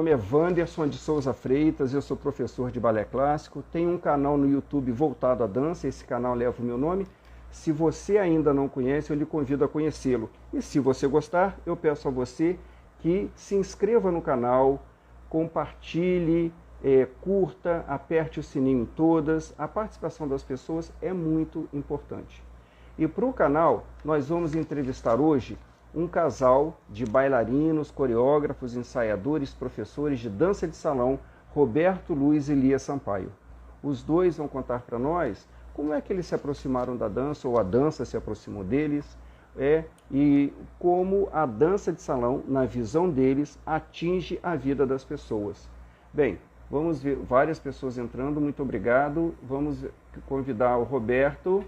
nome é Wanderson de Souza Freitas, eu sou professor de balé clássico, tenho um canal no YouTube voltado à dança, esse canal leva o meu nome. Se você ainda não conhece, eu lhe convido a conhecê-lo. E se você gostar, eu peço a você que se inscreva no canal, compartilhe, curta, aperte o sininho em todas. A participação das pessoas é muito importante. E para o canal, nós vamos entrevistar hoje um casal de bailarinos, coreógrafos, ensaiadores, professores de dança de salão, Roberto Luiz e Lia Sampaio. Os dois vão contar para nós como é que eles se aproximaram da dança, ou a dança se aproximou deles, e como a dança de salão, na visão deles, atinge a vida das pessoas. Bem, vamos ver várias pessoas entrando, muito obrigado. Vamos convidar o Roberto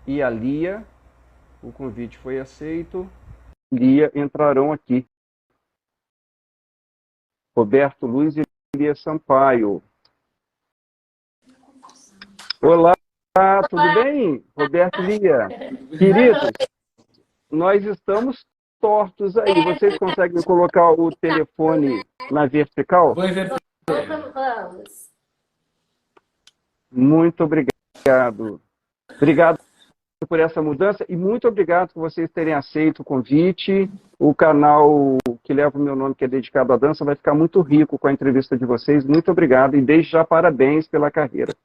e a Lia. O convite foi aceito. Lia entrarão aqui. Roberto Luiz e Lia Sampaio. Olá, tudo bem? Roberto e Lia. Queridos, nós estamos tortos aí. Vocês conseguem colocar o telefone na vertical? Vamos. Muito obrigado. Obrigado por essa mudança e muito obrigado por vocês terem aceito o convite. O canal que leva o meu nome, que é dedicado à dança, vai ficar muito rico com a entrevista de vocês. Muito obrigado e desde já parabéns pela carreira.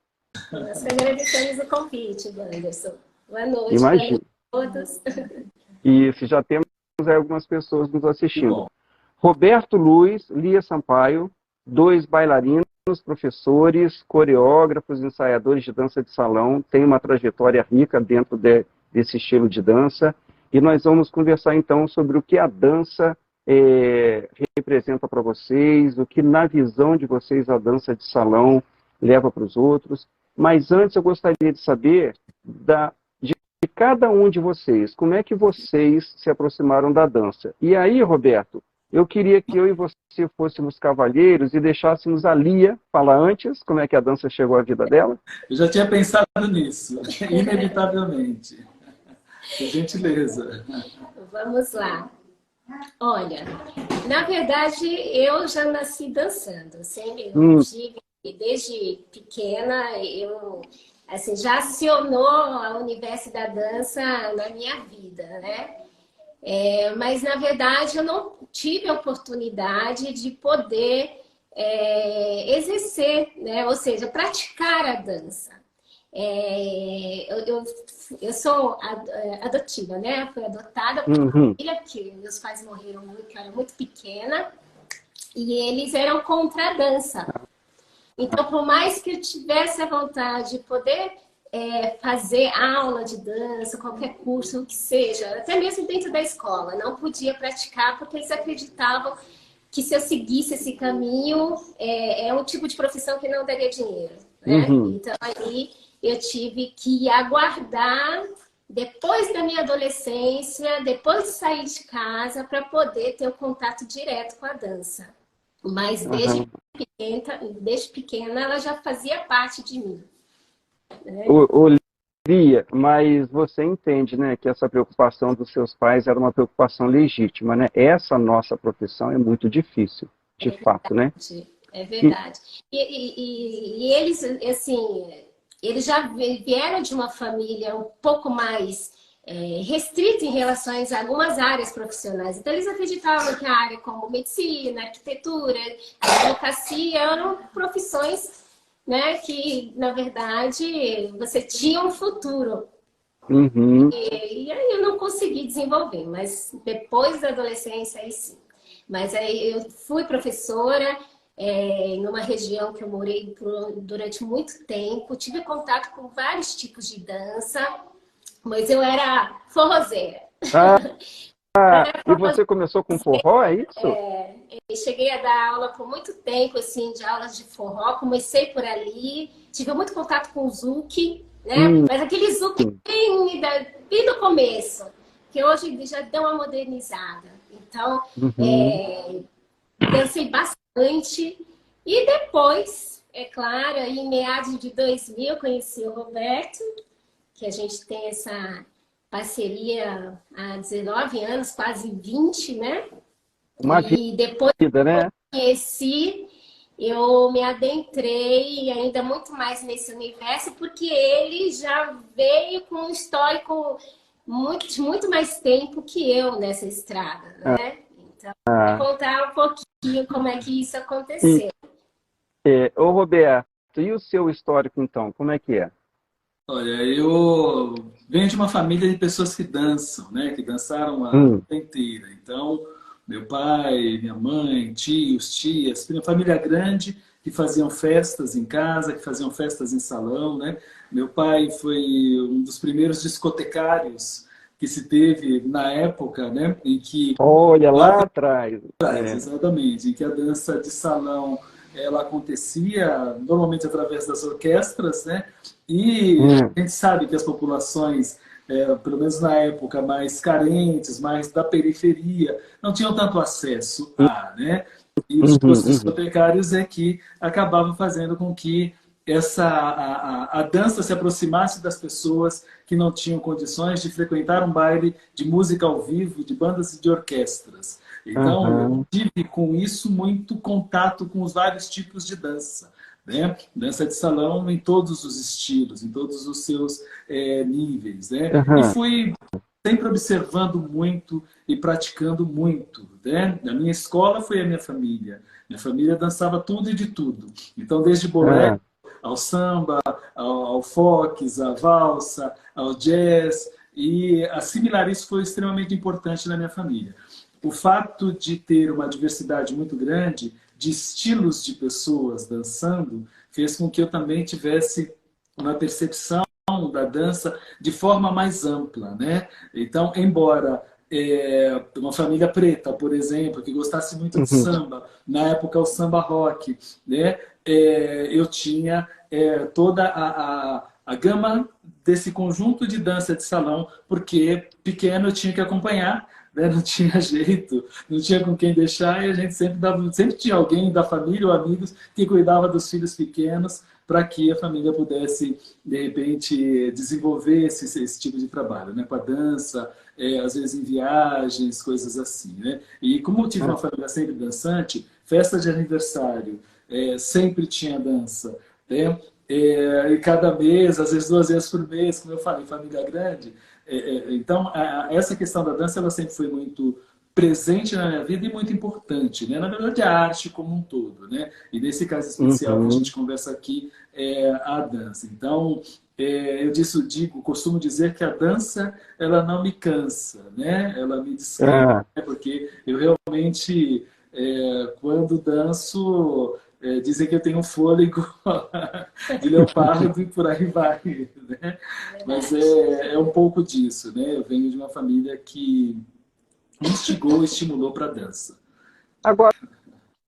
Nós que agradecemos o convite, Wanderson. Boa noite, Imagina. boa noite a todos. Isso, já temos algumas pessoas nos assistindo. Roberto Luiz, Lia Sampaio, dois bailarinos, professores, coreógrafos, ensaiadores de dança de salão, têm uma trajetória rica dentro desse estilo de dança, e nós vamos conversar então sobre o que a dança representa para vocês, o que na visão de vocês a dança de salão leva para os outros. Mas antes eu gostaria de saber de cada um de vocês, como é que vocês se aproximaram da dança. E aí, Roberto, eu queria que eu e você fôssemos cavalheiros e deixássemos a Lia falar antes, como é que a dança chegou à vida dela. Eu já tinha pensado nisso, inevitavelmente. Por gentileza. Vamos lá. Olha, na verdade, eu já nasci dançando. Desde pequena, eu assim, já acionou o universo da dança na minha vida, né? Mas, na verdade, eu não tive a oportunidade de poder exercer, né? Ou seja, praticar a dança. Eu sou adotiva, né? Fui adotada por uma família que meus pais morreram muito, eu era muito pequena, e eles eram contra a dança. Então, por mais que eu tivesse a vontade de poder fazer aula de dança, qualquer curso, o que seja, até mesmo dentro da escola, não podia praticar porque eles acreditavam que se eu seguisse esse caminho, é um tipo de profissão que não daria dinheiro, né? Então, aí eu tive que aguardar depois da minha adolescência, depois de sair de casa, para poder ter o contato direto com a dança. Mas desde pequena ela já fazia parte de mim. Né? Lia, mas você entende, né, que essa preocupação dos seus pais era uma preocupação legítima, né? Essa nossa profissão é muito difícil, de fato, né? É verdade. E eles, assim, eles já vieram de uma família um pouco mais restrita em relação a algumas áreas profissionais. Então, eles acreditavam que a área como medicina, arquitetura, advocacia eram profissões, né, que, na verdade, você tinha um futuro. E aí eu não consegui desenvolver, mas depois da adolescência, aí sim. Mas aí eu fui professora numa região que eu morei durante muito tempo, tive contato com vários tipos de dança, mas eu era forrozeira. E você começou com forró, é isso? Eu cheguei a dar aula por muito tempo, assim, de aulas de forró, comecei por ali, tive muito contato com o Zouk, né? Mas aquele Zouk bem do começo, que hoje já deu uma modernizada. Então, dancei bastante. E depois, é claro, em meados de 2000, conheci o Roberto, que a gente tem essa parceria há 19 anos, quase 20, né? Uma vida, né? conheci, eu me adentrei ainda muito mais nesse universo, porque ele já veio com um histórico de muito mais tempo que eu nessa estrada, né? Então, vou contar um pouquinho como é que isso aconteceu. Ô Roberto, e o seu histórico então, como é que é? Olha, eu venho de uma família de pessoas que dançam, né? Que dançaram a vida inteira. Então, meu pai, minha mãe, tios, tias, uma família grande que faziam festas em casa, que faziam festas em salão, né? Meu pai foi um dos primeiros discotecários que se teve na época, né? Em que Olha, lá atrás. exatamente, em que a dança de salão ela acontecia normalmente através das orquestras, né? E a gente sabe que as populações, pelo menos na época, mais carentes, mais da periferia, não tinham tanto acesso a, né? E os discotecários é que acabavam fazendo com que a dança se aproximasse das pessoas que não tinham condições de frequentar um baile de música ao vivo, de bandas e de orquestras. Então, eu tive com isso muito contato com os vários tipos de dança. Né? Dança de salão em todos os estilos, em todos os seus níveis. Né? E fui sempre observando muito e praticando muito. Né? A minha escola foi a minha família. Minha família dançava tudo e de tudo. Então, desde bolero, ao samba, ao fox, à valsa, ao jazz. E assimilar isso foi extremamente importante na minha família. O fato de ter uma diversidade muito grande de estilos de pessoas dançando fez com que eu também tivesse uma percepção da dança de forma mais ampla, né? Então, embora uma família preta, por exemplo, que gostasse muito de samba, na época o samba rock, né? Eu tinha toda a gama desse conjunto de dança de salão, porque pequeno eu tinha que acompanhar, né? Não tinha jeito, não tinha com quem deixar, e a gente sempre tinha alguém da família ou amigos que cuidava dos filhos pequenos para que a família pudesse, de repente, desenvolver esse tipo de trabalho, né? Com a dança, às vezes em viagens, coisas assim. Né? E como eu tive uma família sempre dançante, festa de aniversário, sempre tinha dança. Né? E cada mês, às vezes 2 vezes por mês, como eu falei, família grande. Então, essa questão da dança ela sempre foi muito presente na minha vida e muito importante, né? Na verdade, a arte como um todo, né? E nesse caso especial que a gente conversa aqui é a dança. Então, costumo dizer que a dança ela não me cansa, né? Ela me descansa, né? Porque eu realmente, quando danço, dizem que eu tenho um fôlego de leopardo e por aí vai, né? Mas é um pouco disso, né? Eu venho de uma família que me instigou, estimulou para a dança. Agora,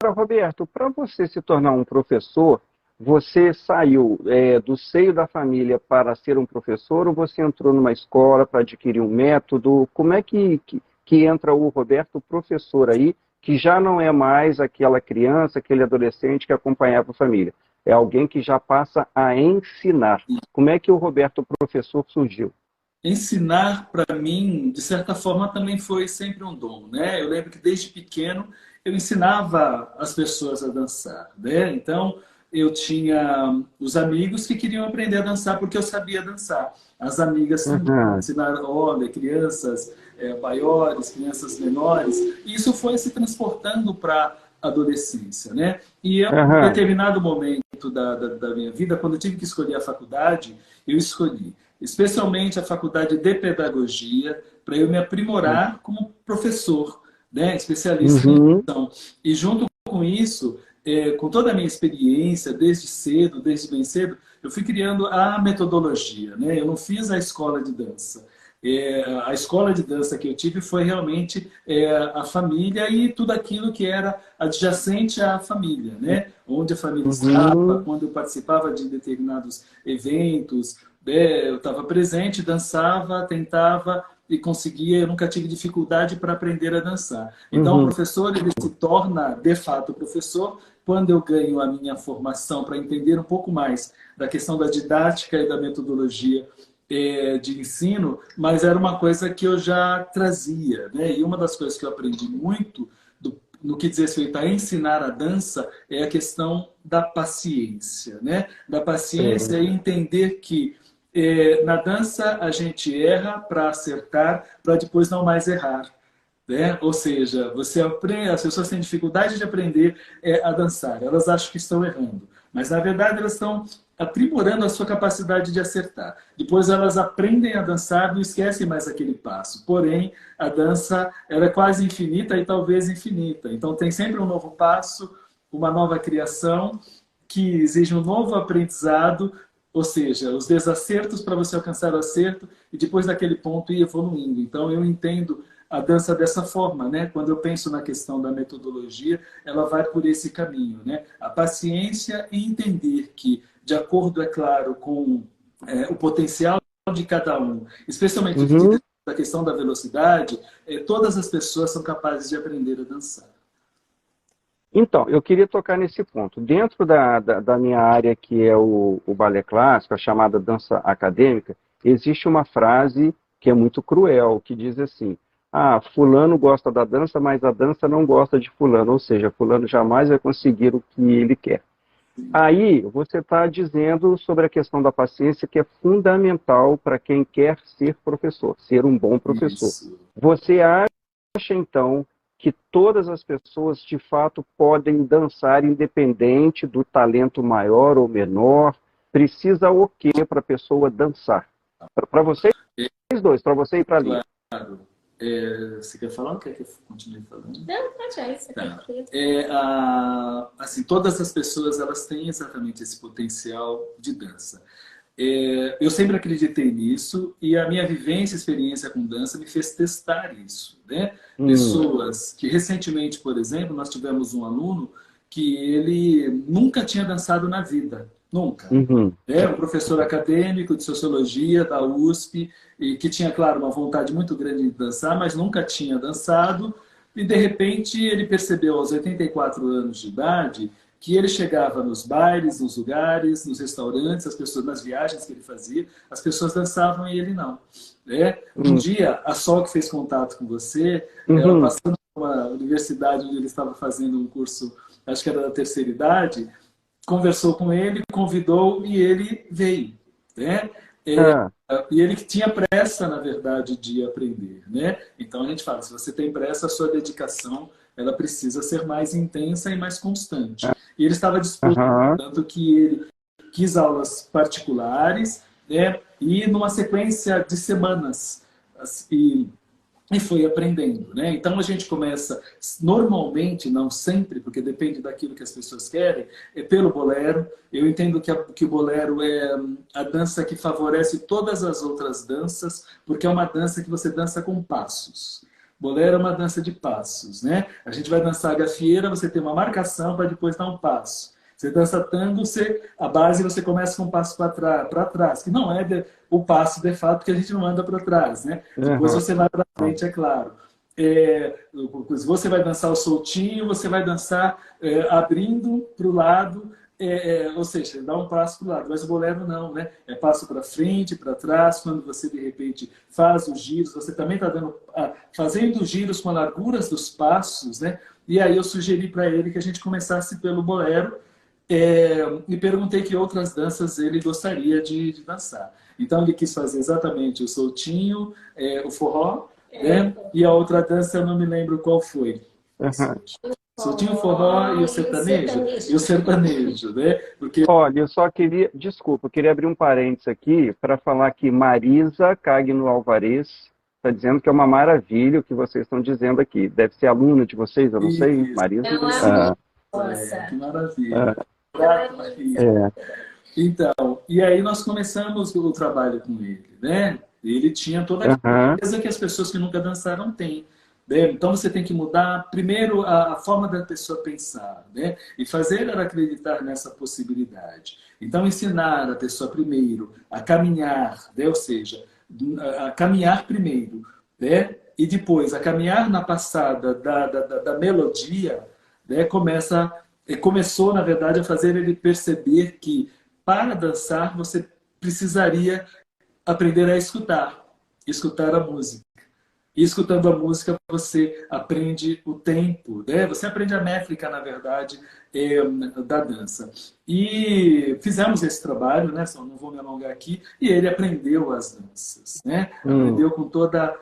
Roberto, para você se tornar um professor, você saiu do seio da família para ser um professor ou você entrou numa escola para adquirir um método? Como é que entra o Roberto professor aí, que já não é mais aquela criança, aquele adolescente que acompanhava a família? É alguém que já passa a ensinar. Como é que o Roberto professor surgiu? Ensinar, para mim, de certa forma, também foi sempre um dom, né? Eu lembro que desde pequeno eu ensinava as pessoas a dançar, né? Então, eu tinha os amigos que queriam aprender a dançar porque eu sabia dançar. As amigas também ensinaram, olha, crianças maiores, crianças menores. E isso foi se transportando para a adolescência, né? E em determinado momento da minha vida, quando eu tive que escolher a faculdade, eu escolhi especialmente a faculdade de pedagogia, para eu me aprimorar como professor, né, especialista em educação. E junto com isso, com toda a minha experiência, desde cedo, desde bem cedo, eu fui criando a metodologia. Né? Eu não fiz a escola de dança. A escola de dança que eu tive foi realmente a família e tudo aquilo que era adjacente à família, né? Onde a família estava, quando eu participava de determinados eventos, eu estava presente, dançava, tentava e conseguia. Eu nunca tive dificuldade para aprender a dançar. Então, o professor ele se torna, de fato, professor quando eu ganho a minha formação para entender um pouco mais da questão da didática e da metodologia de ensino, mas era uma coisa que eu já trazia. Né? E uma das coisas que eu aprendi muito no que diz respeito a ensinar a dança, é a questão da paciência, né? Da paciência e entender que na dança a gente erra para acertar, para depois não mais errar. Né? Ou seja, você aprende, as pessoas têm dificuldade de aprender a dançar, elas acham que estão errando, mas na verdade elas estão aprimorando a sua capacidade de acertar. Depois elas aprendem a dançar, não esquecem mais aquele passo. Porém, a dança ela é quase infinita e talvez infinita. Então tem sempre um novo passo, uma nova criação que exige um novo aprendizado, ou seja, os desacertos para você alcançar o acerto e depois daquele ponto ir evoluindo. Então eu entendo a dança dessa forma, né? Quando eu penso na questão da metodologia, ela vai por esse caminho, né? A paciência e entender que, de acordo, é claro, com o potencial de cada um, especialmente da questão da velocidade, todas as pessoas são capazes de aprender a dançar. Então, eu queria tocar nesse ponto. Dentro da minha área, que é o balé clássico, a chamada dança acadêmica, existe uma frase que é muito cruel, que diz assim: fulano gosta da dança, mas a dança não gosta de fulano, ou seja, fulano jamais vai conseguir o que ele quer. Aí, você está dizendo sobre a questão da paciência, que é fundamental para quem quer ser professor, ser um bom professor. Isso. Você acha, então, que todas as pessoas, de fato, podem dançar independente do talento maior ou menor? Precisa o quê para a pessoa dançar? Para vocês dois, para você e para a Lia. Claro. Você quer falar ou quer que eu continue falando? Não, pode ir, você tá. Assim, todas as pessoas elas têm exatamente esse potencial de dança. Eu sempre acreditei nisso e a minha vivência, experiência com dança me fez testar isso. Né? Pessoas que recentemente, por exemplo, nós tivemos um aluno que ele nunca tinha dançado na vida. Nunca. Um professor acadêmico de sociologia da USP, e que tinha, claro, uma vontade muito grande de dançar, mas nunca tinha dançado. E, de repente, ele percebeu, aos 84 anos de idade, que ele chegava nos bailes, nos lugares, nos restaurantes, as pessoas, nas viagens que ele fazia, as pessoas dançavam e ele não. Um dia, a Sol, que fez contato com você, ela passando por uma universidade onde ele estava fazendo um curso, acho que era da terceira idade, conversou com ele, convidou e ele veio. Né? E ele que tinha pressa, na verdade, de aprender. Né? Então a gente fala, se você tem pressa, a sua dedicação ela precisa ser mais intensa e mais constante. E ele estava disposto, tanto que ele quis aulas particulares, né? E numa sequência de semanas. E foi aprendendo. Né? Então a gente começa, normalmente, não sempre, porque depende daquilo que as pessoas querem, pelo bolero. Eu entendo que o bolero é a dança que favorece todas as outras danças, porque é uma dança que você dança com passos. Bolero é uma dança de passos. Né? A gente vai dançar a gafieira, você tem uma marcação para depois dar um passo. Você dança tango, a base você começa com um passo para trás, que não é o passo de fato, porque a gente não anda para trás, né? Depois você vai para frente, é claro. Você vai dançar o soltinho, você vai dançar abrindo para o lado, ou seja, dá um passo para o lado. Mas o bolero não, né? É passo para frente, para trás. Quando você, de repente, faz os giros, você também está fazendo os giros com a largura dos passos, né? E aí eu sugeri para ele que a gente começasse pelo bolero, e perguntei que outras danças ele gostaria de dançar. Então ele quis fazer exatamente o soltinho, o forró, né? E a outra dança eu não me lembro qual foi. Soltinho, o forró e o sertanejo. E o sertanejo, né? Porque... Olha, eu só queria, desculpa, eu queria abrir um parênteses aqui para falar que Marisa Cagno Alvarez está dizendo que é uma maravilha o que vocês estão dizendo aqui. Deve ser aluna de vocês, eu não sei, Marisa. Que maravilha. Então, e aí nós começamos o trabalho com ele, né? Ele tinha toda a coisa que as pessoas que nunca dançaram têm. Né? Então você tem que mudar primeiro a forma da pessoa pensar, né? E fazer ela acreditar nessa possibilidade. Então ensinar a pessoa primeiro a caminhar, né? Ou seja, a caminhar primeiro, né? E depois a caminhar na passada da melodia, né? Começou, na verdade, a fazer ele perceber que, para dançar, você precisaria aprender a escutar a música. E escutando a música, você aprende o tempo, né? Você aprende a métrica, na verdade, da dança. E fizemos esse trabalho, né? Só não vou me alongar aqui, e ele aprendeu as danças, né? Aprendeu com toda...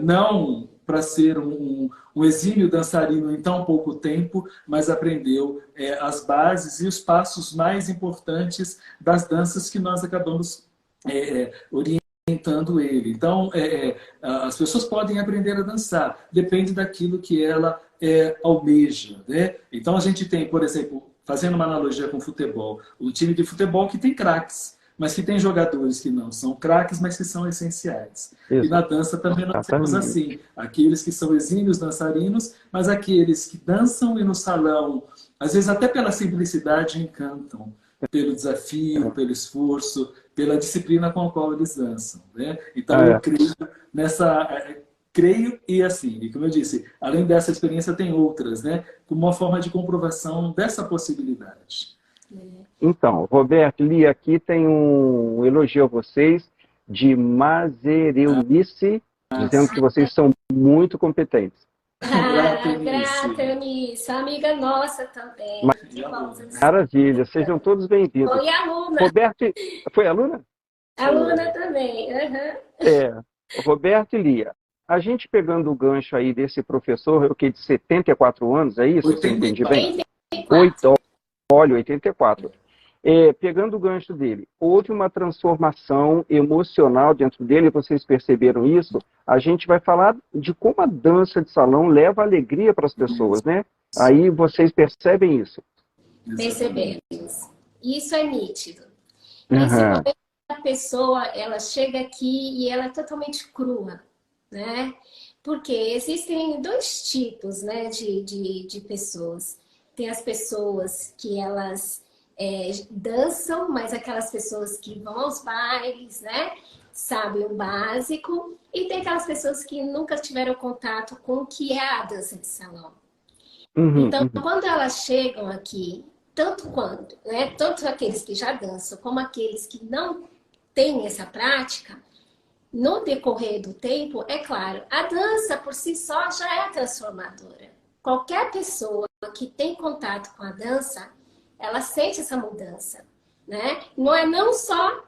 não para ser um exímio dançarino em tão pouco tempo, mas aprendeu as bases e os passos mais importantes das danças que nós acabamos orientando ele. Então, as pessoas podem aprender a dançar, depende daquilo que ela almeja, né? Então, a gente tem, por exemplo, fazendo uma analogia com o futebol, um time de futebol que tem craques, mas que tem jogadores que não são craques, mas que são essenciais. Isso. E na dança também nós temos assim, aqueles que são exímios dançarinos, mas aqueles que dançam e no salão, às vezes até pela simplicidade, encantam, pelo desafio, pelo esforço, pela disciplina com a qual eles dançam, né? Então eu creio e assim, e como eu disse, além dessa experiência tem outras, né? Como uma forma de comprovação dessa possibilidade. Então, Roberto, li aqui tem um elogio a vocês de Mazereulice, dizendo que vocês são muito competentes. Grata, Eunice, amiga nossa também. Maravilha, sejam todos bem-vindos. Foi aluna. Roberto, foi aluna? Aluna também. Roberto e Lia, a gente pegando o gancho aí desse professor, eu que de 74 anos, é isso? Você entendi bem? 84. Pegando o gancho dele, houve uma transformação emocional dentro dele, vocês perceberam isso? A gente vai falar de como a dança de salão leva alegria para as pessoas, né? Aí vocês percebem isso? Percebemos. Isso é nítido. Principalmente a pessoa, ela chega aqui e ela é totalmente crua, né? Porque existem dois tipos, né, de pessoas. Tem as pessoas que elas dançam, mas aquelas pessoas que vão aos bailes, né? Sabem o básico. E tem aquelas pessoas que nunca tiveram contato com o que é a dança de salão. Então, quando elas chegam aqui, tanto aqueles que já dançam, como aqueles que não têm essa prática, no decorrer do tempo, é claro, a dança por si só já é transformadora. Qualquer pessoa que tem contato com a dança, ela sente essa mudança, né? Não só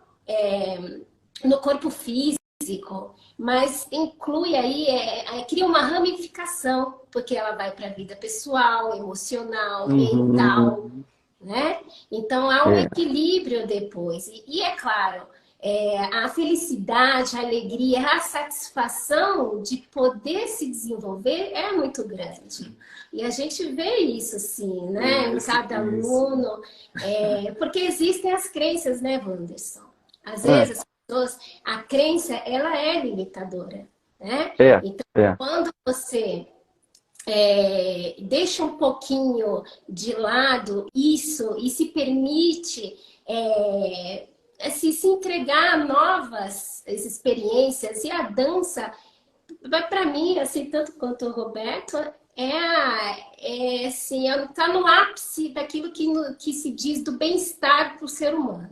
no corpo físico, mas inclui aí, cria uma ramificação, porque ela vai para a vida pessoal, emocional, mental, né? Então há um equilíbrio depois. E é claro, a felicidade, a alegria, a satisfação de poder se desenvolver é muito grande. E a gente vê isso, assim, né? Em cada aluno. Porque existem as crenças, né, Wanderson? Às vezes, as pessoas, a crença, ela é limitadora, né? Então, quando você deixa um pouquinho de lado isso e se permite se entregar a novas experiências, e a dança, para mim, assim, tanto quanto o Roberto, tá no ápice daquilo que se diz do bem-estar para o ser humano.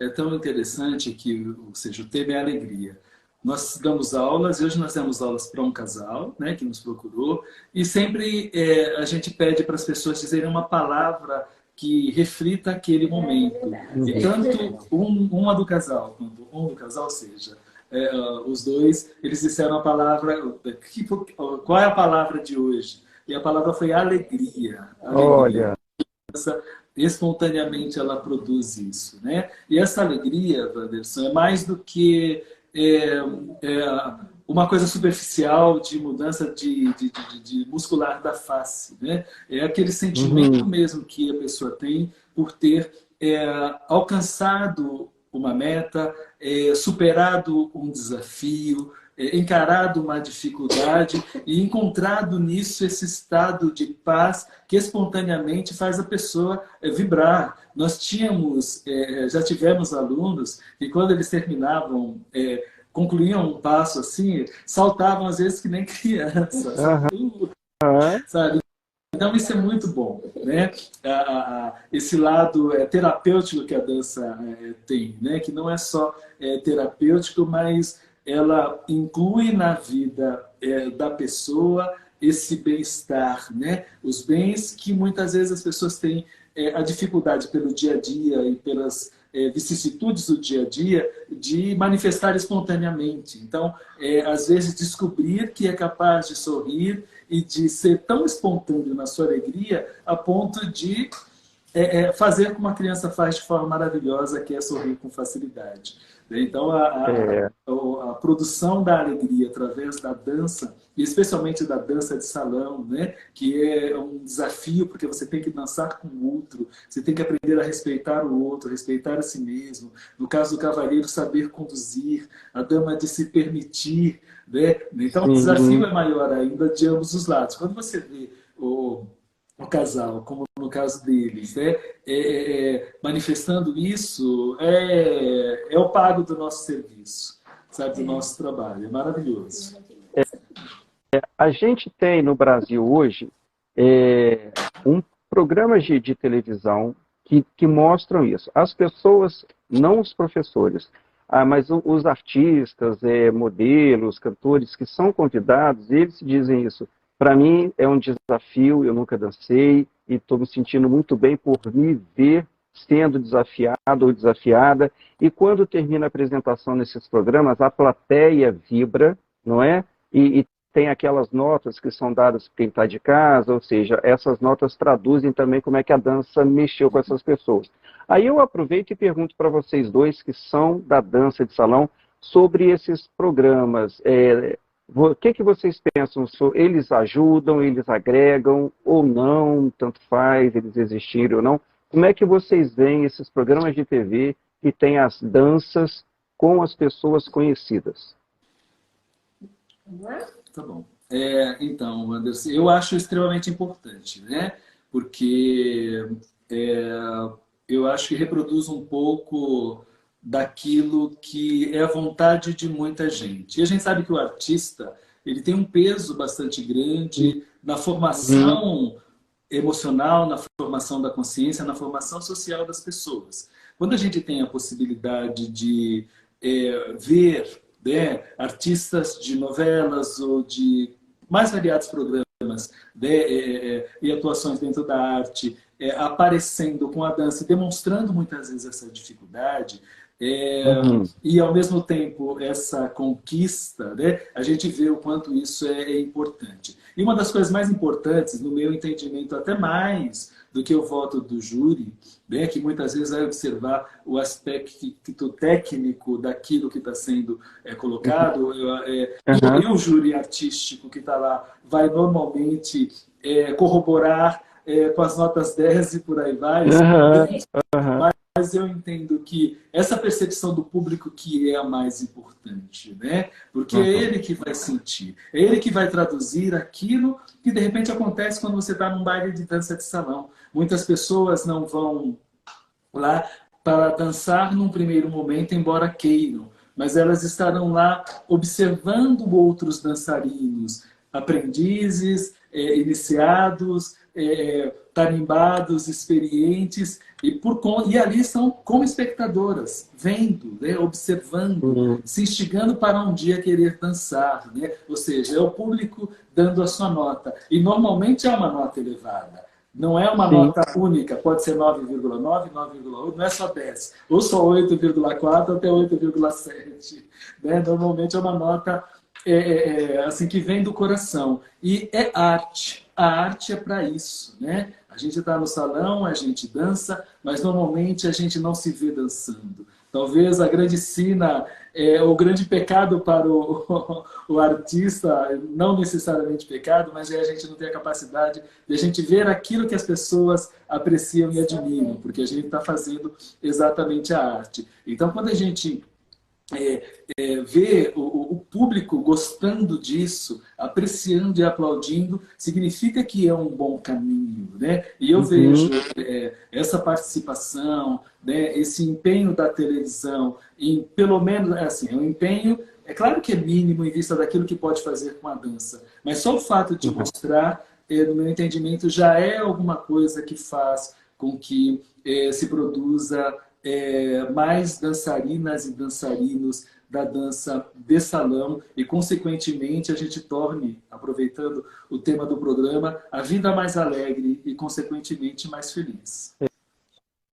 É tão interessante que, ou seja, o tema é alegria. Nós damos aulas, e hoje nós demos aulas para um casal, né, que nos procurou, e sempre a gente pede para as pessoas dizerem uma palavra que reflita aquele momento. E tanto uma do casal, quanto um do casal, seja, os dois, eles disseram a palavra, qual é a palavra de hoje? E a palavra foi alegria. Olha! Espontaneamente ela produz isso, né? E essa alegria, Wanderson, é mais do que uma coisa superficial de mudança de muscular da face, né? É aquele sentimento mesmo que a pessoa tem por ter alcançado uma meta, superado um desafio, encarado uma dificuldade e encontrado nisso esse estado de paz que espontaneamente faz a pessoa vibrar. Nós já tivemos alunos que quando eles terminavam, concluíam um passo assim, saltavam às vezes que nem crianças. Sabe? Então isso é muito bom, né? Esse lado terapêutico que a dança tem, né? Que não é só terapêutico, mas ela inclui na vida da pessoa esse bem-estar, né? Os bens que muitas vezes as pessoas têm a dificuldade pelo dia a dia e pelas vicissitudes do dia a dia de manifestar espontaneamente. Então, às vezes, descobrir que é capaz de sorrir e de ser tão espontâneo na sua alegria a ponto de fazer como a criança faz de forma maravilhosa, que é sorrir com facilidade. Então, a produção da alegria através da dança, e especialmente da dança de salão, né? Que é um desafio, porque você tem que dançar com o outro, você tem que aprender a respeitar o outro, respeitar a si mesmo. No caso do cavalheiro, saber conduzir, a dama de se permitir. Né? Então, o desafio é maior ainda de ambos os lados. Quando você vê o casal, como no caso deles, né? Manifestando isso, é o pago do nosso serviço, sabe, do nosso trabalho. É maravilhoso. A gente tem no Brasil hoje programas de televisão que mostram isso. As pessoas, não os professores, mas os artistas, modelos, cantores que são convidados, eles dizem isso. Para mim é um desafio, eu nunca dancei e estou me sentindo muito bem por me ver sendo desafiado ou desafiada. E quando termina a apresentação nesses programas, a plateia vibra, não é? E tem aquelas notas que são dadas por quem está de casa, ou seja, essas notas traduzem também como é que a dança mexeu com essas pessoas. Aí eu aproveito e pergunto para vocês dois, que são da dança de salão, sobre esses programas. O que vocês pensam? Eles ajudam, eles agregam ou não? Tanto faz, eles existirem ou não? Como é que vocês veem esses programas de TV que têm as danças com as pessoas conhecidas? Tá bom. Então, Anderson, eu acho extremamente importante, né? Porque eu acho que reproduz um pouco daquilo que é a vontade de muita gente. E a gente sabe que o artista, ele tem um peso bastante grande na formação emocional, na formação da consciência, na formação social das pessoas. Quando a gente tem a possibilidade de ver, né, artistas de novelas ou de mais variados programas, né, e atuações dentro da arte, aparecendo com a dança, demonstrando muitas vezes essa dificuldade, e ao mesmo tempo essa conquista, né, a gente vê o quanto isso é importante. E uma das coisas mais importantes, no meu entendimento, até mais do que o voto do júri, né, que muitas vezes vai observar o aspecto técnico daquilo que está sendo colocado, e o júri artístico que está lá vai normalmente corroborar com as notas 10 e por aí vai. Mas eu entendo que essa percepção do público que é a mais importante, né? Porque é ele que vai sentir, é ele que vai traduzir aquilo que de repente acontece quando você está num baile de dança de salão. Muitas pessoas não vão lá para dançar num primeiro momento, embora queiram, mas elas estarão lá observando outros dançarinos, aprendizes, iniciados, tarimbados, experientes, e ali estão como espectadoras, vendo, né, observando, se instigando para um dia querer dançar. Né? Ou seja, é o público dando a sua nota. E normalmente é uma nota elevada. Não é uma nota única, pode ser 9,9, 9,8, não é só 10. Ou só 8,4 até 8,7. Né? Normalmente é uma nota assim, que vem do coração. E é arte. A arte é para isso, né? A gente está no salão, a gente dança, mas normalmente a gente não se vê dançando. Talvez a grande sina, o grande pecado para o artista, não necessariamente pecado, mas a gente não tem a capacidade de a gente ver aquilo que as pessoas apreciam e admiram, porque a gente está fazendo exatamente a arte. Então, quando a gente ver o público gostando disso, apreciando e aplaudindo, significa que é um bom caminho, né? E eu vejo essa participação, né, esse empenho da televisão, em pelo menos, assim, é um empenho, é claro que é mínimo em vista daquilo que pode fazer com a dança, mas só o fato de mostrar, no meu entendimento, já é alguma coisa que faz com que se produza mais dançarinas e dançarinos da dança de salão e, consequentemente, a gente torne, aproveitando o tema do programa, a vida mais alegre e, consequentemente, mais feliz.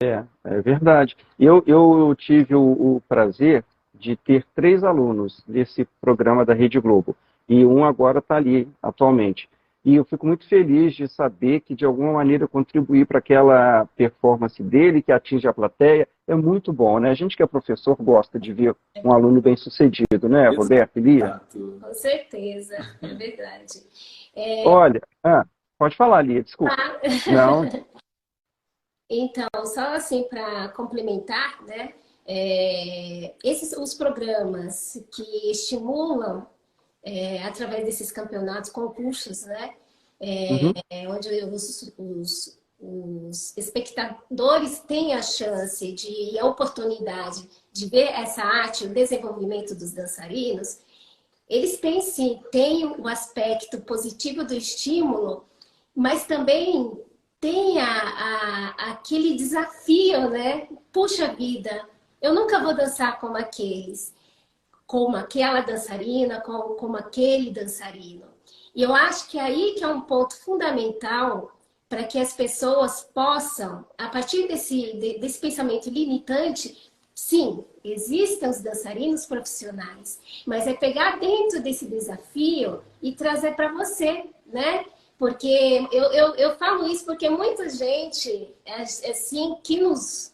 É verdade. Eu tive o prazer de ter 3 alunos desse programa da Rede Globo, e um agora está ali, atualmente. E eu fico muito feliz de saber que, de alguma maneira, eu contribuí para aquela performance dele, que atinge a plateia. É muito bom, né? A gente que é professor gosta de ver um aluno bem-sucedido, né, Roberto e Lia? Com certeza, é verdade. Olha, pode falar, Lia, desculpa. Não. Então, só assim para complementar, né? Os programas que estimulam através desses campeonatos, concursos, né? Onde os espectadores têm a chance e a oportunidade de ver essa arte, o desenvolvimento dos dançarinos, eles têm sim, têm o aspecto positivo do estímulo, mas também tem aquele desafio, né? Puxa vida, eu nunca vou dançar como aqueles, como aquela dançarina, como aquele dançarino. E eu acho que aí que é um ponto fundamental para que as pessoas possam, a partir desse pensamento limitante, sim, existem os dançarinos profissionais, mas é pegar dentro desse desafio e trazer para você, né? Porque eu falo isso porque muita gente assim, que nos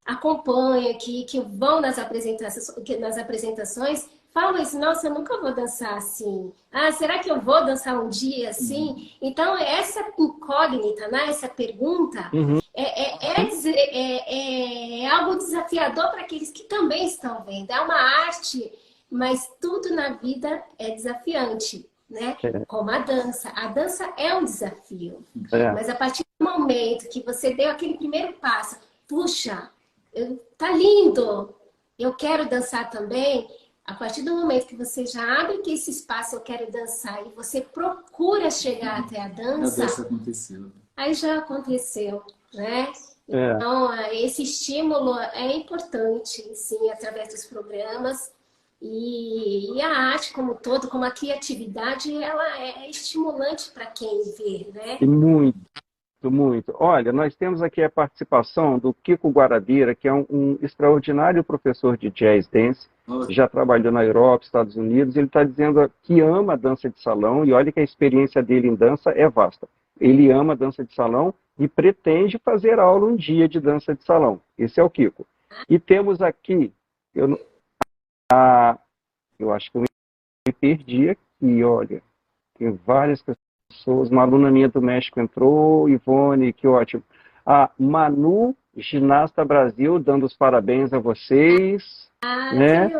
acompanha, que vão nas apresentações, falam isso, nossa, eu nunca vou dançar assim. Ah, será que eu vou dançar um dia assim? Então, essa incógnita, né? Essa pergunta é algo desafiador para aqueles que também estão vendo. É uma arte, mas tudo na vida é desafiante, né? Como a dança. A dança é um desafio. Mas a partir do momento que você deu aquele primeiro passo, puxa, tá lindo, eu quero dançar também. A partir do momento que você já abre que esse espaço, eu quero dançar, e você procura chegar até a dança, aí já aconteceu, né? Então, esse estímulo é importante, sim, através dos programas. E a arte como um todo, como a criatividade, ela é estimulante para quem vê, né? Muito. Muito. Olha, nós temos aqui a participação do Kiko Guarabira, que é um extraordinário professor de jazz dance, já trabalhou na Europa, Estados Unidos. Ele está dizendo que ama a dança de salão, e olha que a experiência dele em dança é vasta. Ele ama a dança de salão e pretende fazer aula um dia de dança de salão. Esse é o Kiko. E temos aqui, eu acho que eu me perdi aqui, olha, tem várias pessoas. Uma aluna minha do México entrou, Ivone, que ótimo. A Manu, Ginasta Brasil, dando os parabéns a vocês. Né?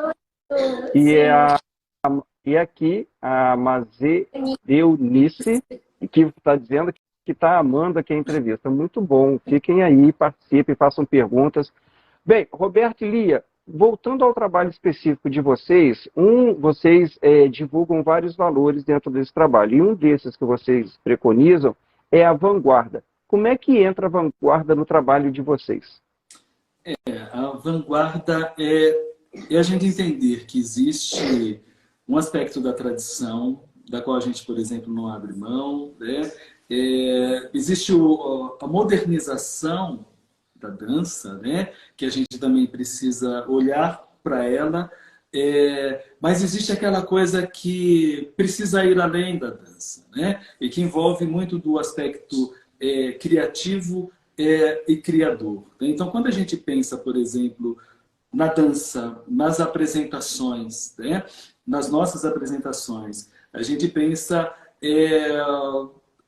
E aqui a Mazê Eunice, que está dizendo que está amando aqui a entrevista. Muito bom. Fiquem aí, participem, façam perguntas. Bem, Roberto e Lia, voltando ao trabalho específico de vocês, vocês divulgam vários valores dentro desse trabalho, e um desses que vocês preconizam é a vanguarda. Como é que entra a vanguarda no trabalho de vocês? A vanguarda é a gente entender que existe um aspecto da tradição, da qual a gente, por exemplo, não abre mão, né? Existe a modernização da dança, né? Que a gente também precisa olhar para ela, mas existe aquela coisa que precisa ir além da dança, né? E que envolve muito do aspecto criativo e criador. Então, quando a gente pensa, por exemplo, na dança, nas apresentações, né? Nas nossas apresentações, a gente pensa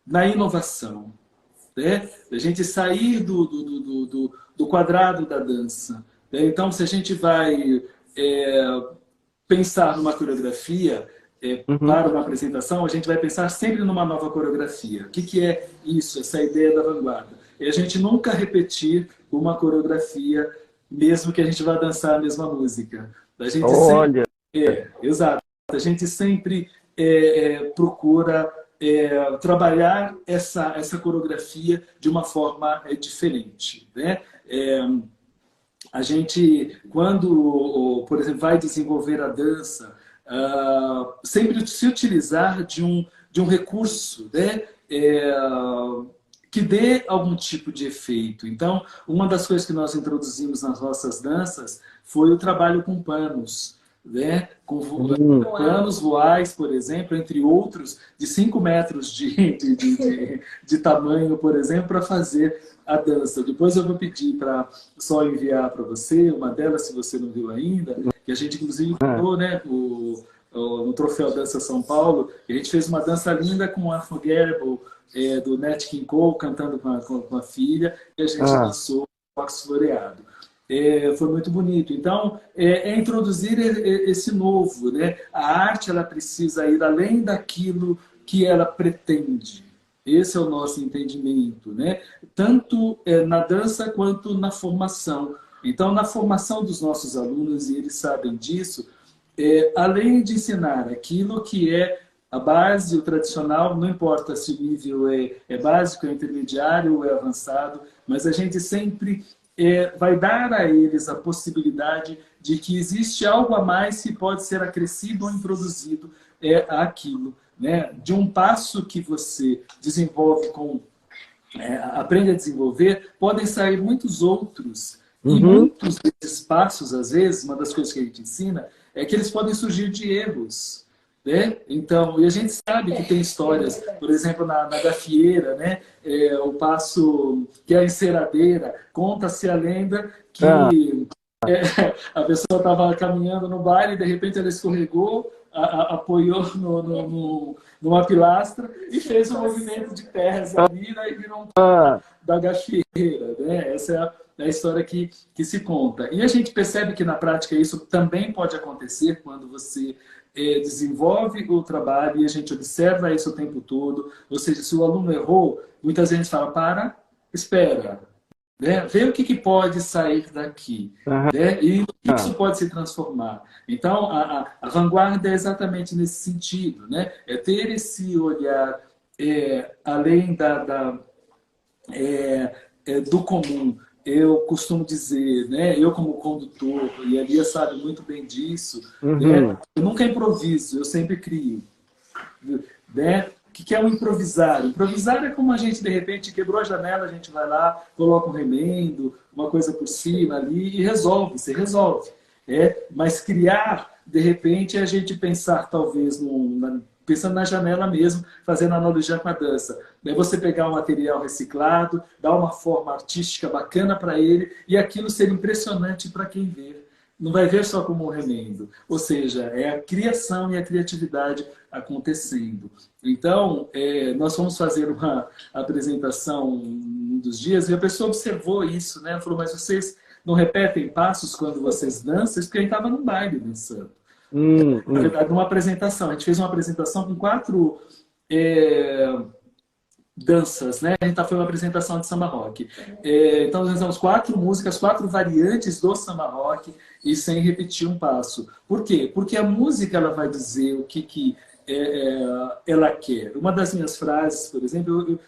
na inovação, né? A gente sair do quadrado da dança. Né? Então, se a gente vai pensar numa coreografia para uma apresentação, a gente vai pensar sempre numa nova coreografia. O que é isso, essa ideia da vanguarda? É a gente nunca repetir uma coreografia, mesmo que a gente vá dançar a mesma música. A gente Olha! Exato. A gente sempre procura trabalhar essa coreografia de uma forma diferente, né? A gente, quando, por exemplo, vai desenvolver a dança, sempre se utilizar de um recurso, né? Que dê algum tipo de efeito. Então, uma das coisas que nós introduzimos nas nossas danças foi o trabalho com panos, né? Com panos voais, por exemplo, entre outros, de 5 metros de tamanho, por exemplo, para fazer a dança. Depois eu vou pedir para só enviar para você, uma delas, se você não viu ainda, que a gente inclusive falou, né, no Troféu Dança São Paulo, e a gente fez uma dança linda com o Unforgettable, do Nat King Cole, cantando com a filha, e a gente lançou o Box Floreado. Foi muito bonito. Então, introduzir esse novo, né? A arte, ela precisa ir além daquilo que ela pretende. Esse é o nosso entendimento, né? Tanto na dança quanto na formação. Então, na formação dos nossos alunos, e eles sabem disso, além de ensinar aquilo que é a base, o tradicional, não importa se o nível é básico, é intermediário ou é avançado, mas a gente sempre vai dar a eles a possibilidade de que existe algo a mais que pode ser acrescido ou introduzido àquilo. Né? De um passo que você desenvolve aprende a desenvolver, podem sair muitos outros. E muitos desses passos, às vezes, uma das coisas que a gente ensina é que eles podem surgir de erros. Né? Então, e a gente sabe que tem histórias, por exemplo, na gafieira, né? O passo que é a enceradeira, conta-se a lenda que a pessoa estava caminhando no baile e de repente ela escorregou, apoiou numa pilastra e fez um movimento de pés ali, né? E virou da gafieira. Né? Essa é a história que se conta. E a gente percebe que na prática isso também pode acontecer quando você desenvolve o trabalho e a gente observa isso o tempo todo. Ou seja, se o aluno errou, muitas vezes fala, espera, né? Vê o que pode sair daqui, né? E isso pode se transformar. Então, a vanguarda é exatamente nesse sentido, né? É ter esse olhar além do comum. Eu costumo dizer, né, eu como condutor, e a Lia sabe muito bem disso, né, eu nunca improviso, eu sempre crio. Né? O que é o improvisar? Improvisar é como a gente, de repente, quebrou a janela, a gente vai lá, coloca um remendo, uma coisa por cima ali e resolve, você resolve. Mas criar, de repente, é a gente pensar, talvez, pensando na janela mesmo, fazendo analogia com a dança. É você pegar um material reciclado, dar uma forma artística bacana para ele e aquilo ser impressionante para quem vê. Não vai ver só como um remendo. Ou seja, é a criação e a criatividade acontecendo. Então, nós fomos fazer uma apresentação um dos dias e a pessoa observou isso, né? Ela falou, mas vocês não repetem passos quando vocês dançam? Isso porque a gente estava no baile dançando. Na verdade, numa apresentação. A gente fez uma apresentação com 4 danças, né? A gente foi uma apresentação de samba rock. Então, nós usamos 4 músicas, 4 variantes do samba rock e sem repetir um passo. Por quê? Porque a música ela vai dizer o que ela quer. Uma das minhas frases, por exemplo,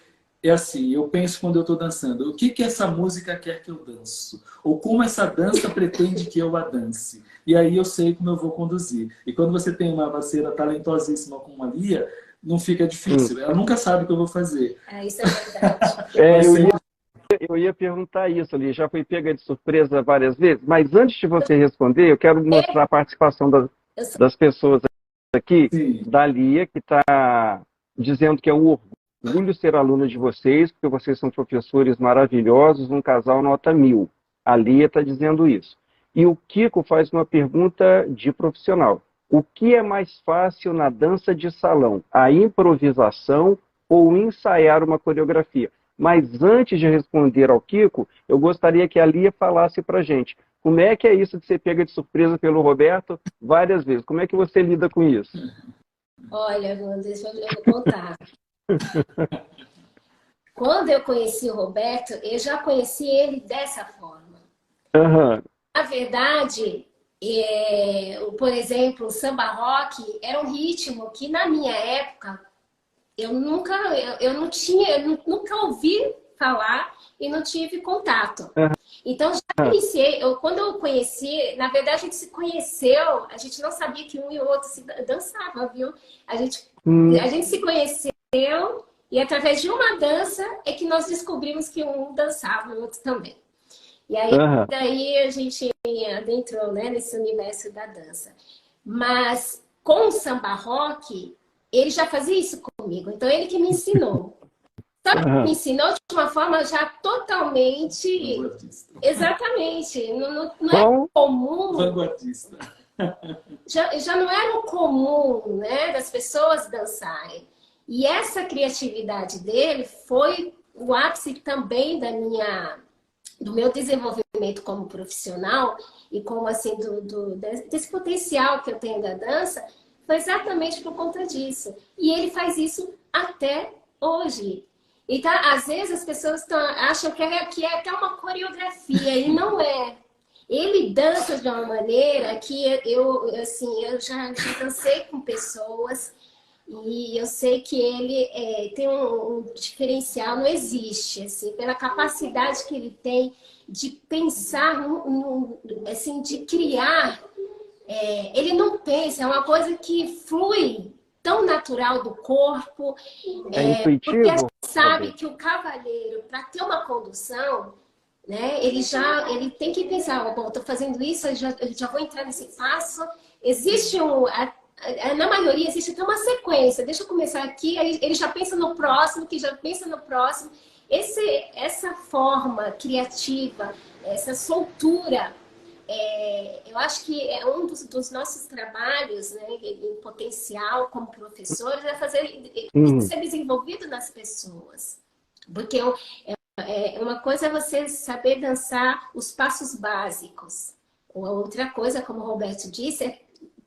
é assim, eu penso quando eu estou dançando, o que essa música quer que eu danço? Ou como essa dança pretende que eu a dance? E aí eu sei como eu vou conduzir. E quando você tem uma parceira talentosíssima como a Lia, não fica difícil. Ela nunca sabe o que eu vou fazer. Isso é verdade. Eu ia perguntar isso ali. Já foi pega de surpresa várias vezes? Mas antes de você responder, eu quero mostrar a participação das pessoas aqui. Sim. Da Lia, que está dizendo que é um orgulho ser aluna de vocês, porque vocês são professores maravilhosos, um casal nota 1000. A Lia está dizendo isso. E o Kiko faz uma pergunta de profissional. O que é mais fácil na dança de salão? A improvisação ou ensaiar uma coreografia? Mas antes de responder ao Kiko, eu gostaria que a Lia falasse para a gente. Como é que é isso de ser pega de surpresa pelo Roberto várias vezes? Como é que você lida com isso? Olha, deixa eu contar. Quando eu conheci o Roberto, eu já conheci ele dessa forma. Na verdade, por exemplo, o samba rock era um ritmo que na minha época eu nunca ouvi falar e não tive contato. Então, já iniciei, quando eu conheci, na verdade, a gente se conheceu, a gente não sabia que um e o outro se dançava, viu? A gente se conheceu e através de uma dança é que nós descobrimos que um dançava e o outro também. E aí, daí a gente adentrou, né, nesse universo da dança. Mas com o samba rock, ele já fazia isso comigo. Então, ele que me ensinou. Só que me ensinou de uma forma já totalmente... Exatamente. Não é comum... Vanguardista. Já não era o comum, né, das pessoas dançarem. E essa criatividade dele foi o ápice também do meu desenvolvimento como profissional e como, assim, desse potencial que eu tenho da dança, foi exatamente por conta disso. E ele faz isso até hoje. Então, às vezes, as pessoas acham que é até uma coreografia, e não é. Ele dança de uma maneira que eu já dancei com pessoas e eu sei que ele tem um diferencial, não existe, assim, pela capacidade que ele tem de pensar, assim, de criar. Ele não pensa, é uma coisa que flui tão natural do corpo. Intuitivo. Porque a gente sabe que o cavalheiro, para ter uma condução, né, ele tem que pensar, bom, estou fazendo isso, eu já vou entrar nesse passo. Existe na maioria existe até uma sequência. Deixa eu começar aqui, aí ele já pensa no próximo, que já pensa no próximo. Essa forma criativa, essa soltura, eu acho que é um dos nossos trabalhos, né, em potencial como professores, é fazer isso ser desenvolvido nas pessoas. Porque uma coisa é você saber dançar os passos básicos. Outra coisa, como o Roberto disse, é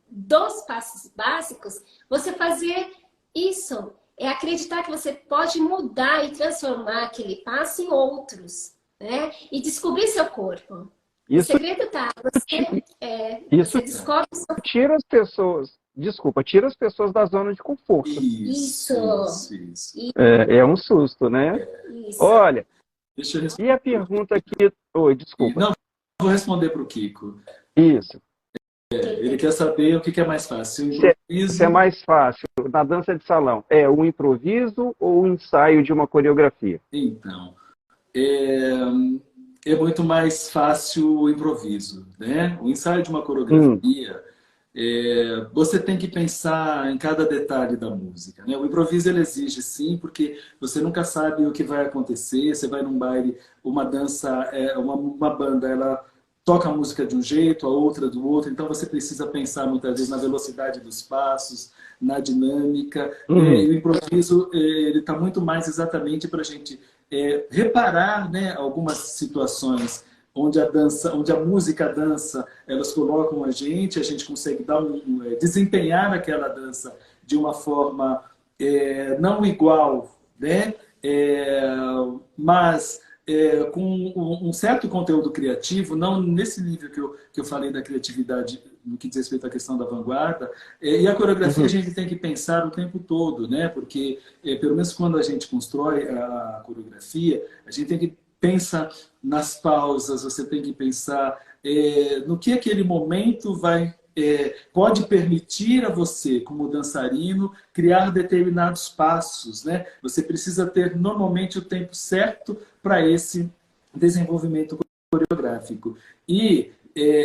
dos passos básicos, você fazer isso. É acreditar que você pode mudar e transformar aquele passo em outros, né? E descobrir seu corpo. O segredo está, você descobre... Tira as pessoas, tira as pessoas da zona de conforto. Isso. É um susto, né? Isso. Olha, deixa eu e a pergunta aqui... Oi, desculpa. Não, vou responder para o Kiko. Isso. Ele quer saber o que é mais fácil. Se é mais fácil na dança de salão, é o improviso ou o ensaio de uma coreografia? Então, é muito mais fácil o improviso, né? O ensaio de uma coreografia, você tem que pensar em cada detalhe da música, né? O improviso ele exige sim, porque você nunca sabe o que vai acontecer. Você vai num baile, uma dança, uma banda, ela toca a música de um jeito, a outra do outro, então você precisa pensar muitas vezes na velocidade dos passos, na dinâmica. E o improviso ele está muito mais exatamente para a gente reparar, né, algumas situações onde a música, a dança, elas colocam a gente consegue desempenhar aquela dança de uma forma não igual, né, mas com um certo conteúdo criativo, não nesse nível que eu falei da criatividade no que diz respeito à questão da vanguarda. E a coreografia a gente tem que pensar o tempo todo, né? Porque, pelo menos quando a gente constrói a coreografia, a gente tem que pensar nas pausas, você tem que pensar no que aquele momento pode permitir a você, como dançarino, criar determinados passos, né? Você precisa ter, normalmente, o tempo certo para esse desenvolvimento coreográfico. E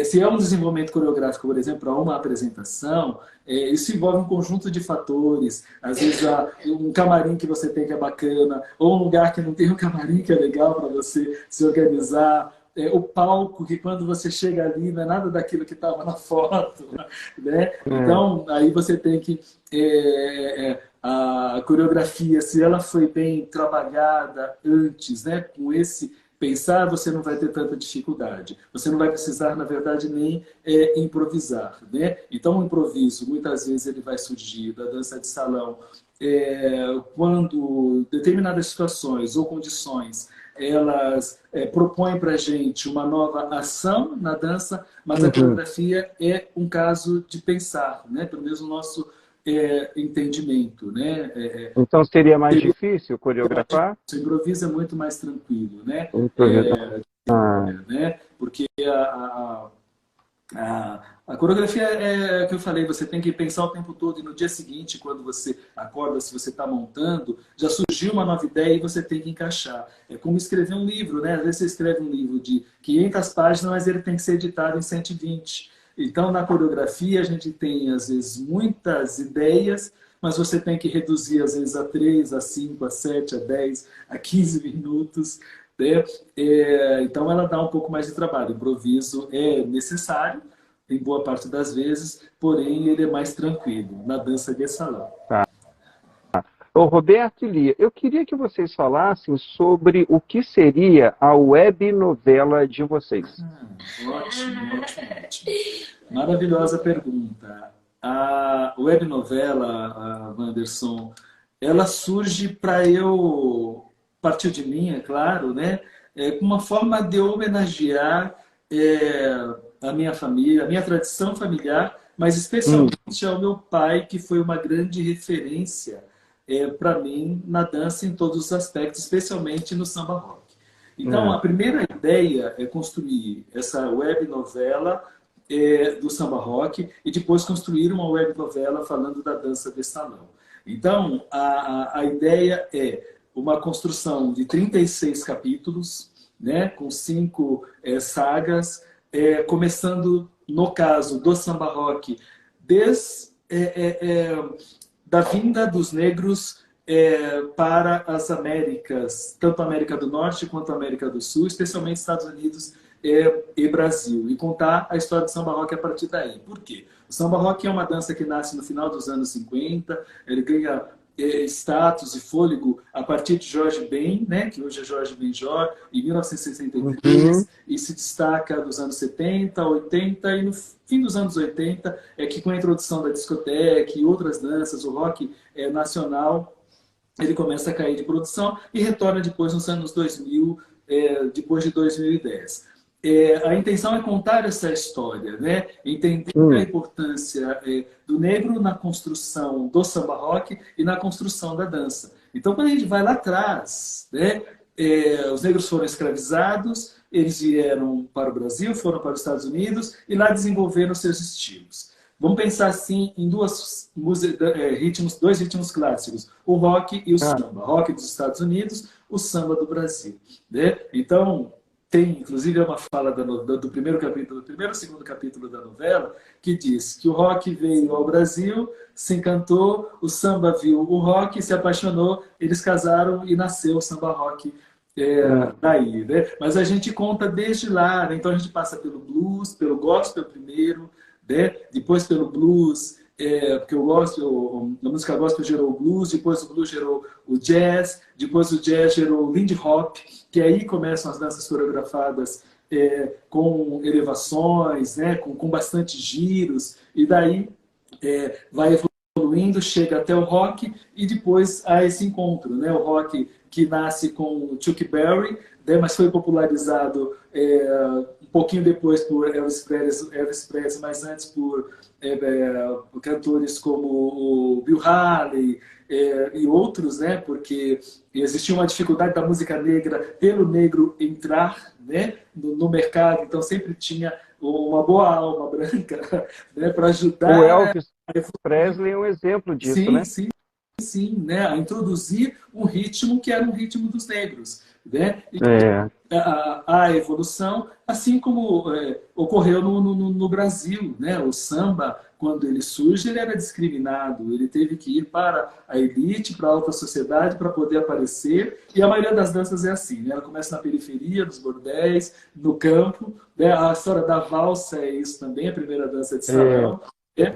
se é um desenvolvimento coreográfico, por exemplo, para uma apresentação, isso envolve um conjunto de fatores. Às vezes, um camarim que você tem que é bacana, ou um lugar que não tem um camarim que é legal para você se organizar. O palco, que quando você chega ali não é nada daquilo que estava na foto, né? Então, aí você tem que... a coreografia, se ela foi bem trabalhada antes, né? Com esse pensar, você não vai ter tanta dificuldade. Você não vai precisar, na verdade, nem improvisar, né? Então, o improviso, muitas vezes, ele vai surgir da dança de salão quando determinadas situações ou condições elas propõem para a gente uma nova ação na dança, mas a coreografia é um caso de pensar, né? Pelo menos entendimento, né? Então seria mais difícil coreografar? O improviso é muito mais tranquilo, né? Ah, Né? Porque a coreografia é o que eu falei, você tem que pensar o tempo todo e no dia seguinte, quando você acorda, se você está montando, já surgiu uma nova ideia e você tem que encaixar. É como escrever um livro, né? Às vezes você escreve um livro de 500 páginas, mas ele tem que ser editado em 120. Então, na coreografia, a gente tem, às vezes, muitas ideias, mas você tem que reduzir, às vezes, a 3, a 5, a 7, a 10, a 15 minutos. Né? Então, ela dá um pouco mais de trabalho. O improviso é necessário, em boa parte das vezes, porém, ele é mais tranquilo na dança de salão. tá. Ô, Roberto e Lia, eu queria que vocês falassem sobre o que seria a web novela de vocês. Ótimo. Maravilhosa pergunta. A web novela, Wanderson, ela surge para eu, partir de mim, é claro, né? Uma forma de homenagear a minha família, a minha tradição familiar, mas especialmente ao meu pai, que foi uma grande referência para mim na dança em todos os aspectos, especialmente no samba rock. Então, a primeira ideia é construir essa web novela do samba rock e depois construir uma web novela falando da dança de salão. Então, a ideia é uma construção de 36 capítulos, né, com 5 sagas, começando, no caso do samba rock, desde da vinda dos negros para as Américas, tanto a América do Norte quanto a América do Sul, especialmente Estados Unidos e Brasil, e contar a história do samba rock a partir daí. Por quê? O samba rock é uma dança que nasce no final dos anos 50, ele ganha status e fôlego a partir de Jorge Ben, né, que hoje é Jorge Benjor, em 1963, e se destaca dos anos 70, 80, e no fim dos anos 80 é que com a introdução da discoteca e outras danças, o rock nacional, ele começa a cair de produção e retorna depois nos anos 2000, depois de 2010. A intenção é contar essa história, né? Entender a importância do negro na construção do samba rock e na construção da dança. Então, quando a gente vai lá atrás, né? Os negros foram escravizados, eles vieram para o Brasil, foram para os Estados Unidos e lá desenvolveram seus estilos. Vamos pensar assim em dois ritmos clássicos, o rock e o samba. Rock dos Estados Unidos, o samba do Brasil. Né? Então, tem inclusive uma fala do primeiro e segundo capítulo da novela, que diz que o rock veio ao Brasil, se encantou, o samba viu o rock, se apaixonou, eles casaram e nasceu o samba rock daí. Né? Mas a gente conta desde lá, né? Então a gente passa pelo blues, pelo gospel primeiro, né? Depois pelo blues, porque a música gospel gerou o blues, depois o blues gerou o jazz, depois o jazz gerou o Lindy Hop, que aí começam as danças coreografadas com elevações, né? com bastante giros, e daí vai evoluindo, chega até o rock, e depois há esse encontro, né? O rock que nasce com Chuck Berry, né? Mas foi popularizado um pouquinho depois por Elvis Presley, mas antes por cantores como o Bill Haley e outros, né? Porque existia uma dificuldade da música negra pelo negro entrar, né? no mercado, então sempre tinha uma boa alma branca, né? Para ajudar. O Elvis Presley é um exemplo disso, sim, né? Sim, né? A introduzir um ritmo que era um ritmo dos negros. Né? E a evolução, assim como ocorreu no Brasil, né? O samba, quando ele surge, ele era discriminado, ele teve que ir para a elite, para a alta sociedade para poder aparecer, e a maioria das danças é assim, né? Ela começa na periferia, nos bordéis, no campo, né? A história da valsa é isso também, a primeira dança de salão, né?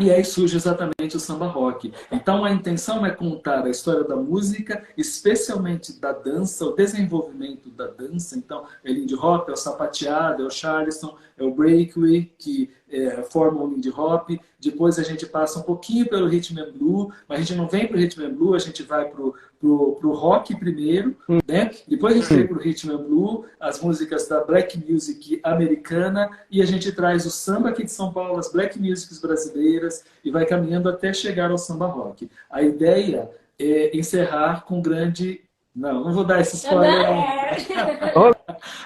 E aí surge exatamente o samba rock. Então a intenção é contar a história da música, especialmente da dança, o desenvolvimento da dança. Então é Lindy Hop, é o sapateado, é o charleston, é o breakaway, que formam o Lindy Hop. Depois a gente passa um pouquinho pelo Rhythm and Blues, mas a gente não vem para o Rhythm and Blues, a gente vai para pro rock primeiro, né? Depois a gente veio pro Rhythm and Blues, as músicas da Black Music americana, e a gente traz o samba aqui de São Paulo, as Black Musics brasileiras, e vai caminhando até chegar ao samba rock. A ideia é encerrar com grande... Não vou dar esse spoiler.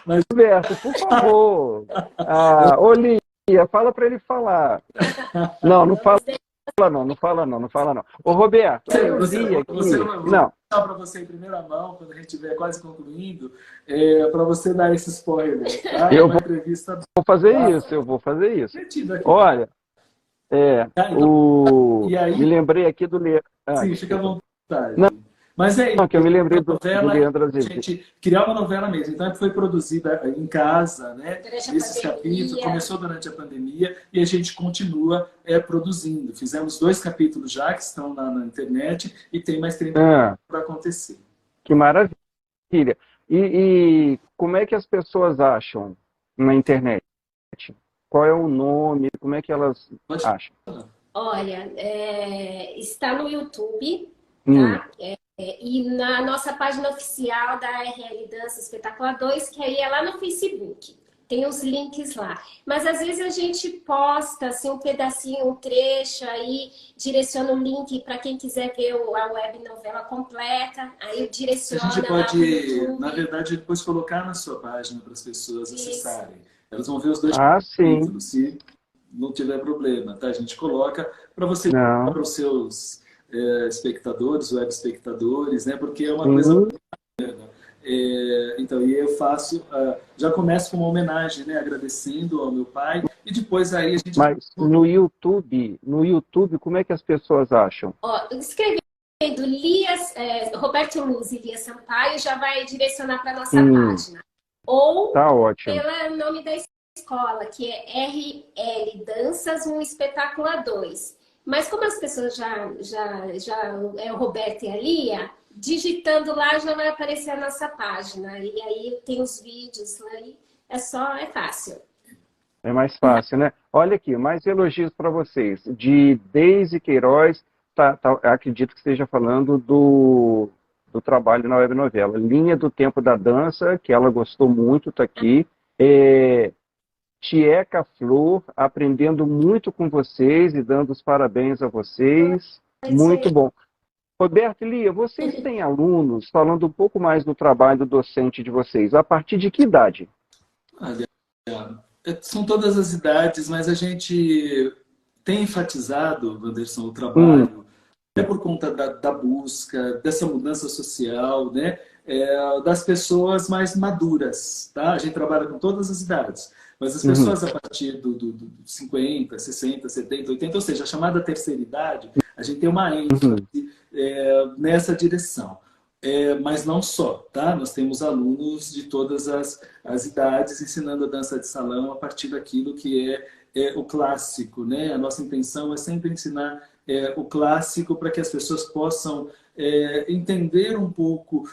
Mas, Roberto, por favor. Ô, Lia, fala para ele falar. Não fala não. Ô, Roberto, não. Para você em primeira mão, quando a gente estiver quase concluindo, para você dar esse spoiler. Tá? Eu vou fazer isso. Olha, me lembrei aqui do Leandro. Sim, fica à vontade. Não. Mas é que eu me lembrei do Leandro Azevedo. A gente criar uma novela mesmo. Então, foi produzida em casa, né? Esses capítulos. Começou durante a pandemia e a gente continua produzindo. Fizemos 2 capítulos já, que estão na internet, e tem mais 30 para acontecer. Que maravilha. E como é que as pessoas acham na internet? Qual é o nome? Como é que elas acham? Olha, está no YouTube, tá? E na nossa página oficial da RL Dança Espetacular 2, que aí é lá no Facebook. Tem os links lá. Mas às vezes a gente posta assim, um pedacinho, um trecho, aí direciona o link para quem quiser ver a web novela completa. Aí direciona. A gente pode, na verdade, depois colocar na sua página para as pessoas acessarem. Elas vão ver os 2 capítulos, se não tiver problema, tá? A gente coloca para você, para os seus espectadores, web espectadores, né? Porque é uma coisa bacana. Então, e eu faço, já começo com uma homenagem, né? Agradecendo ao meu pai, e depois aí a gente... Mas no YouTube, como é que as pessoas acham? Escrevendo Roberto Luz e Lia Sampaio já vai direcionar para a nossa página. Ou tá ótimo. Pelo nome da escola, que é RL Danças, um Espetacular 2. Mas como as pessoas já é o Roberto e a Lia, digitando lá já vai aparecer a nossa página. E aí tem os vídeos lá, é fácil. É mais fácil, né? Olha aqui, mais elogios para vocês. De Deise Queiroz, acredito que esteja falando do trabalho na web novela. Linha do Tempo da Dança, que ela gostou muito, está aqui. Tieca Flor, aprendendo muito com vocês e dando os parabéns a vocês. Muito bom. Roberto e Lia, vocês têm alunos, falando um pouco mais do trabalho docente de vocês, a partir de que idade? São todas as idades, mas a gente tem enfatizado, Wanderson, o trabalho, até por conta da busca, dessa mudança social, né? Das pessoas mais maduras. Tá? A gente trabalha com todas as idades. Mas as pessoas a partir do 50, 60, 70, 80, ou seja, a chamada terceira idade, a gente tem uma ênfase nessa direção. Mas não só, tá? Nós temos alunos de todas as idades ensinando a dança de salão a partir daquilo que é o clássico, né? A nossa intenção é sempre ensinar o clássico para que as pessoas possam entender um pouco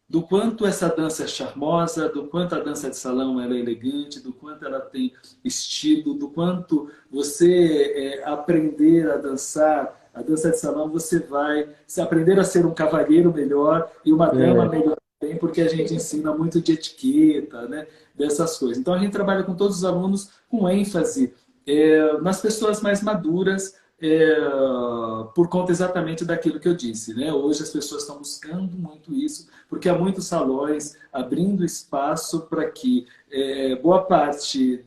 do quanto essa dança é charmosa, do quanto a dança de salão ela é elegante, do quanto ela tem estilo, do quanto você aprender a dançar a dança de salão, você vai aprender a ser um cavalheiro melhor e uma dama melhor também, porque a gente ensina muito de etiqueta, né? Dessas coisas. Então a gente trabalha com todos os alunos com ênfase nas pessoas mais maduras, por conta exatamente daquilo que eu disse, né? Hoje as pessoas estão buscando muito isso, porque há muitos salões abrindo espaço para que boa parte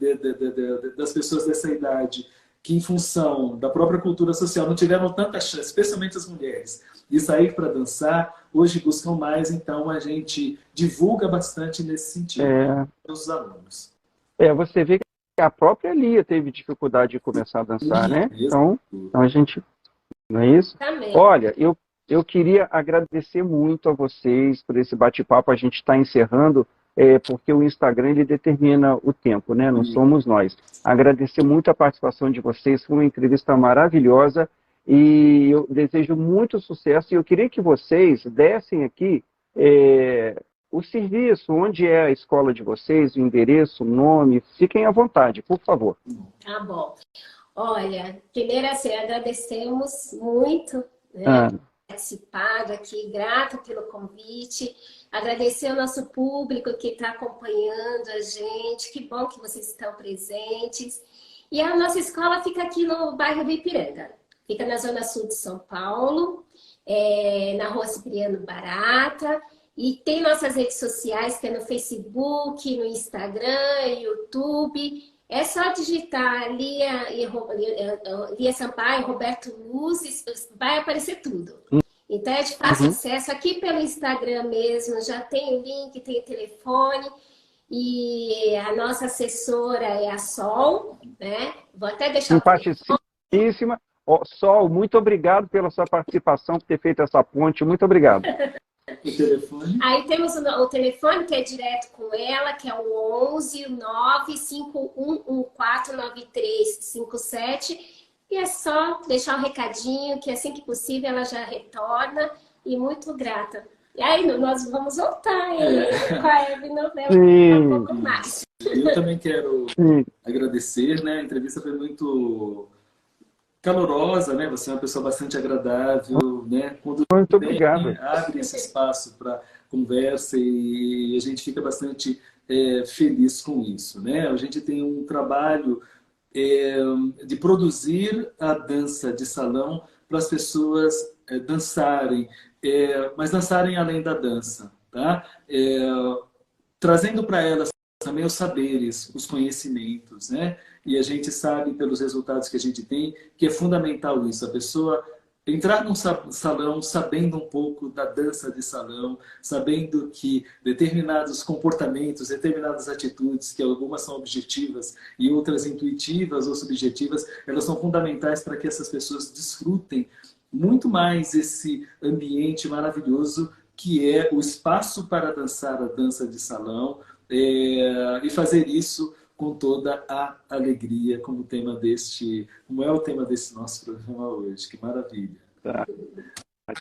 das pessoas dessa idade, que em função da própria cultura social não tiveram tanta chance, especialmente as mulheres, de sair para dançar, hoje buscam mais, então a gente divulga bastante nesse sentido para os alunos. Você vê que a própria Lia teve dificuldade de começar a dançar, né? Então a gente... Não é isso? Também. Olha, eu queria agradecer muito a vocês por esse bate-papo. A gente está encerrando, porque o Instagram ele determina o tempo, né? Não somos nós. Agradecer muito a participação de vocês. Foi uma entrevista maravilhosa e eu desejo muito sucesso. E eu queria que vocês dessem aqui o serviço, onde é a escola de vocês, o endereço, o nome. Fiquem à vontade, por favor. Tá bom. Olha, primeiro assim, agradecemos muito, né? participado aqui, grata pelo convite, agradecer ao nosso público que está acompanhando a gente, que bom que vocês estão presentes. E a nossa escola fica aqui no bairro do Ipiranga, fica na zona sul de São Paulo, na rua Cipriano Barata, e tem nossas redes sociais, que é no Facebook, no Instagram, YouTube. É só digitar Lia Sampaio, Roberto Luz, vai aparecer tudo. Então é de fácil acesso. Aqui pelo Instagram mesmo, já tem o link, tem o telefone. E a nossa assessora é a Sol, né? Vou até deixar simpaticíssima. Sol, muito obrigado pela sua participação, por ter feito essa ponte. Muito obrigado. O telefone? Aí temos o telefone, que é direto com ela, que é o 11 951149357. E é só deixar o recadinho, que assim que possível ela já retorna. E muito grata. E aí nós vamos voltar com a Eve Novela um pouco mais. Eu também quero agradecer, né? A entrevista foi muito calorosa, né? Você é uma pessoa bastante agradável, né? Quando muito obrigado. Abre esse espaço para conversa e a gente fica bastante feliz com isso, né? A gente tem um trabalho de produzir a dança de salão para as pessoas dançarem, mas dançarem além da dança, tá? Trazendo para elas também os saberes, os conhecimentos, né? E a gente sabe, pelos resultados que a gente tem, que é fundamental isso, a pessoa entrar num salão sabendo um pouco da dança de salão, sabendo que determinados comportamentos, determinadas atitudes, que algumas são objetivas e outras intuitivas ou subjetivas, elas são fundamentais para que essas pessoas desfrutem muito mais esse ambiente maravilhoso que é o espaço para dançar a dança de salão e fazer isso com toda a alegria, como é o tema desse nosso programa hoje. Que maravilha. Tá.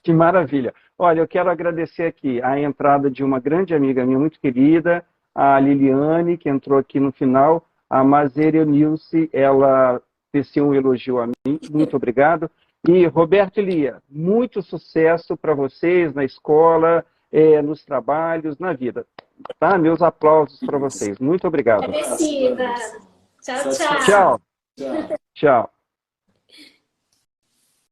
Que maravilha. Olha, eu quero agradecer aqui a entrada de uma grande amiga minha, muito querida, a Liliane, que entrou aqui no final. A Mazéria Nilce, ela fez um elogio a mim. Muito obrigado. E Roberto e Lia, muito sucesso para vocês na escola, nos trabalhos, na vida. Tá? Meus aplausos para vocês. Muito obrigado. Agradecida. Tchau, tchau. Tchau. Tchau.